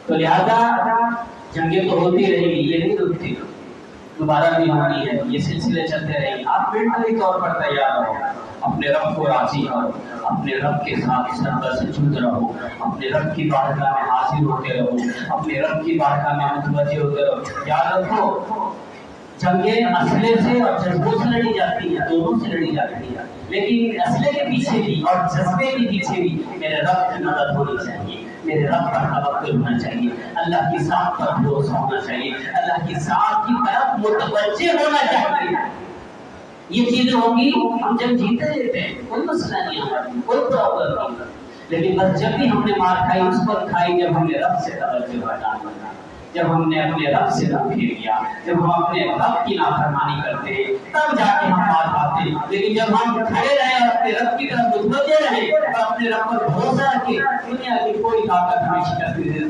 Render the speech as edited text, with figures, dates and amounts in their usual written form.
تو لہذا جنگیں تو ہوتی رہے گی، یہ نہیں رکتی، دوبارہ بھی ہونی ہے، یہ سلسلے چلتے رہیں گے۔ آپ ملٹری طور پر تیار رہو، اپنے رب کو راضی کرو، اپنے رب کے ساتھ سجدہ سجود رہو، اپنے رب کی بارگاہ میں حاضر ہوتے رہو، اپنے رب کی بارگاہ میں متوجہ ہوتے رہو۔ یاد رکھو جنگیں اسلحے سے اور جذبوں سے لڑی جاتی ہیں، دونوں سے لڑی جاتی ہیں، لیکن اسلحے کے پیچھے بھی اور جذبے کے پیچھے بھی میرے رب کی مدد ہونی چاہیے، میرے رب پر توکل ہونا چاہیے، اللہ کی ذات پر بھروسہ ہونا چاہیے، اللہ کی ذات کی طرف متوجہ ہونا چاہیے۔ یہ چیزیں ہوں گی ہم جب جیتے رہتے ہیں، کوئی مسئلہ نہیں ہمارا، کوئی پرابلم نہیں، لیکن بس جب بھی ہم نے مار کھائی اس پر کھائی جب ہم نے رب سے توجہ ہٹانا، جب ہم نے اپنے رب سے منہ پھیر لیا، جب ہم اپنے رب کی نافرمانی کرتے ہیں تب جا کے ہم مار کھاتے ہیں۔ لیکن جب ہم کھڑے رہے اور اپنے رب کی طرف متوجہ رہے اور اپنے رب پر بھروسہ رکھے، دنیا کی کوئی طاقت ہمیں شکست نہیں دے